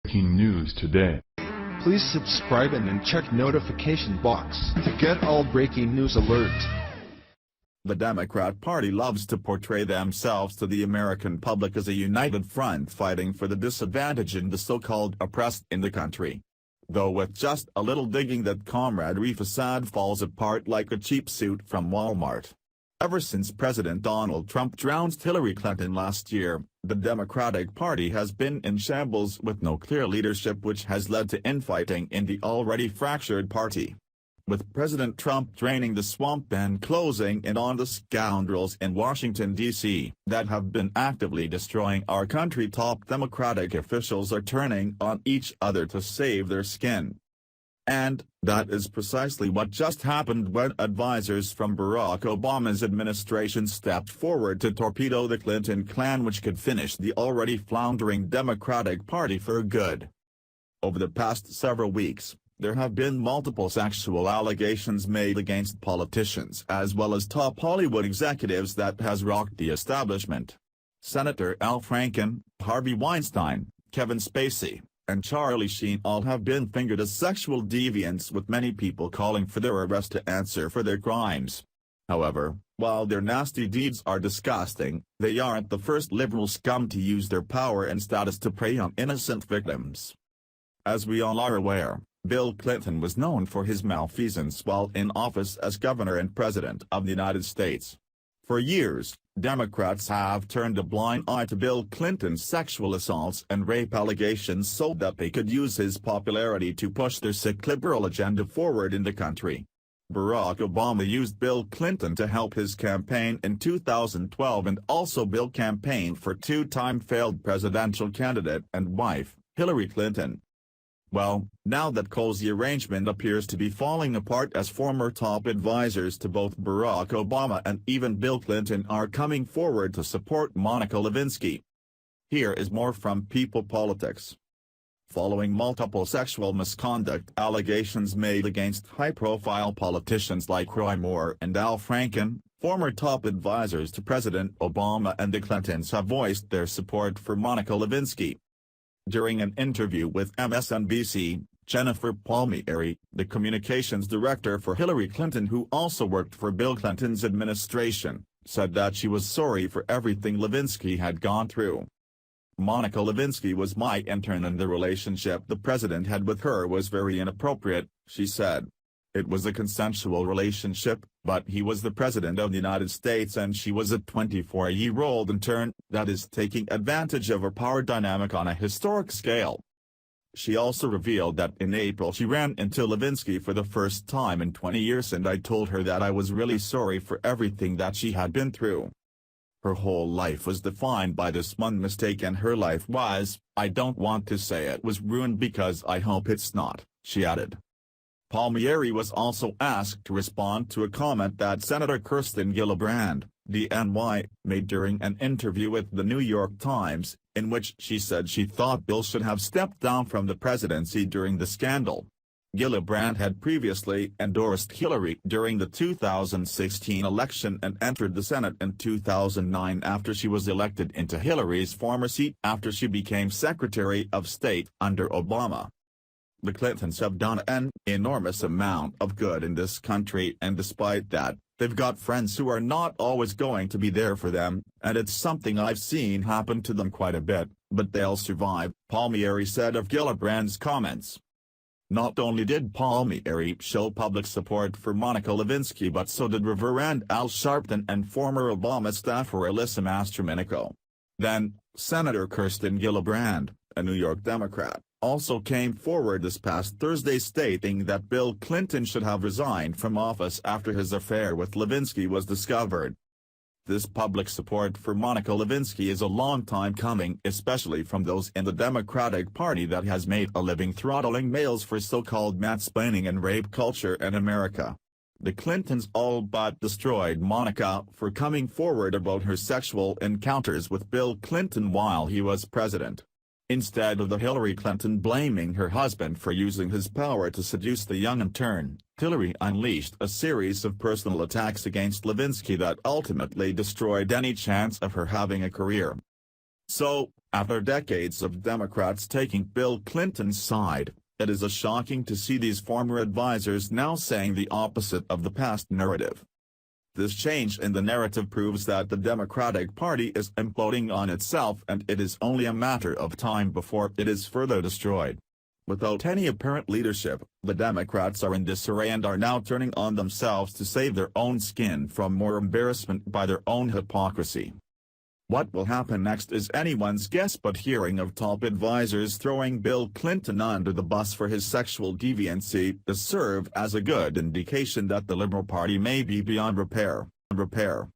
Breaking news today. Please subscribe and then check notification box to get all breaking news alerts. The Democrat Party loves to portray themselves to the American public as a united front fighting for the disadvantaged and the so-called oppressed in the country. Though with just a little digging that comradery facade falls apart like a cheap suit from Walmart. Ever since President Donald Trump trounced Hillary Clinton last year, the Democratic Party has been in shambles with no clear leadership, which has led to infighting in the already fractured party. With President Trump draining the swamp and closing in on the scoundrels in Washington, D.C. that have been actively destroying our country, top Democratic officials are turning on each other to save their skin. And that is precisely what just happened when advisors from Barack Obama's administration stepped forward to torpedo the Clinton clan, which could finish the already floundering Democratic Party for good. Over the past several weeks, there have been multiple sexual allegations made against politicians as well as top Hollywood executives that has rocked the establishment. Senator Al Franken, Harvey Weinstein, Kevin Spacey, and Charlie Sheen all have been fingered as sexual deviants, with many people calling for their arrest to answer for their crimes. However, while their nasty deeds are disgusting, they aren't the first liberal scum to use their power and status to prey on innocent victims. As we all are aware, Bill Clinton was known for his malfeasance while in office as governor and president of the United States. For years, Democrats have turned a blind eye to Bill Clinton's sexual assaults and rape allegations so that they could use his popularity to push their sick liberal agenda forward in the country. Barack Obama used Bill Clinton to help his campaign in 2012, and also Bill campaigned for two-time failed presidential candidate and wife, Hillary Clinton. Well, now that cozy arrangement appears to be falling apart, as former top advisors to both Barack Obama and even Bill Clinton are coming forward to support Monica Lewinsky. Here is more from People Politics. Following multiple sexual misconduct allegations made against high-profile politicians like Roy Moore and Al Franken, former top advisors to President Obama and the Clintons have voiced their support for Monica Lewinsky. During an interview with MSNBC, Jennifer Palmieri, the communications director for Hillary Clinton who also worked for Bill Clinton's administration, said that she was sorry for everything Lewinsky had gone through. Monica Lewinsky was my intern and the relationship the president had with her was very inappropriate, she said. It was a consensual relationship, but he was the president of the United States and she was a 24-year-old intern, that is taking advantage of her power dynamic on a historic scale. She also revealed that in April she ran into Lewinsky for the first time in 20 years, and I told her that I was really sorry for everything that she had been through. Her whole life was defined by this one mistake, and her life was, I don't want to say it was ruined because I hope it's not, she added. Palmieri was also asked to respond to a comment that Senator Kirsten Gillibrand, DNY, made during an interview with the New York Times, in which she said she thought Bill should have stepped down from the presidency during the scandal. Gillibrand had previously endorsed Hillary during the 2016 election and entered the Senate in 2009 after she was elected into Hillary's former seat after she became Secretary of State under Obama. The Clintons have done an enormous amount of good in this country, and despite that, they've got friends who are not always going to be there for them, and it's something I've seen happen to them quite a bit, but they'll survive, Palmieri said of Gillibrand's comments. Not only did Palmieri show public support for Monica Lewinsky, but so did Reverend Al Sharpton and former Obama staffer Alyssa Mastromenico. Then, Senator Kirsten Gillibrand, a New York Democrat, also came forward this past Thursday stating that Bill Clinton should have resigned from office after his affair with Lewinsky was discovered. This public support for Monica Lewinsky is a long time coming, especially from those in the Democratic Party that has made a living throttling males for so-called mansplaining and rape culture in America. The Clintons all but destroyed Monica for coming forward about her sexual encounters with Bill Clinton while he was president. Instead of the Hillary Clinton blaming her husband for using his power to seduce the young intern, Hillary unleashed a series of personal attacks against Lewinsky that ultimately destroyed any chance of her having a career. So, After decades of Democrats taking Bill Clinton's side, it is shocking to see these former advisers now saying the opposite of the past narrative. This change in the narrative proves that the Democratic Party is imploding on itself, and it is only a matter of time before it is further destroyed. Without any apparent leadership, the Democrats are in disarray and are now turning on themselves to save their own skin from more embarrassment by their own hypocrisy. What will happen next is anyone's guess, but hearing of top advisers throwing Bill Clinton under the bus for his sexual deviancy does serve as a good indication that the Liberal Party may be beyond repair.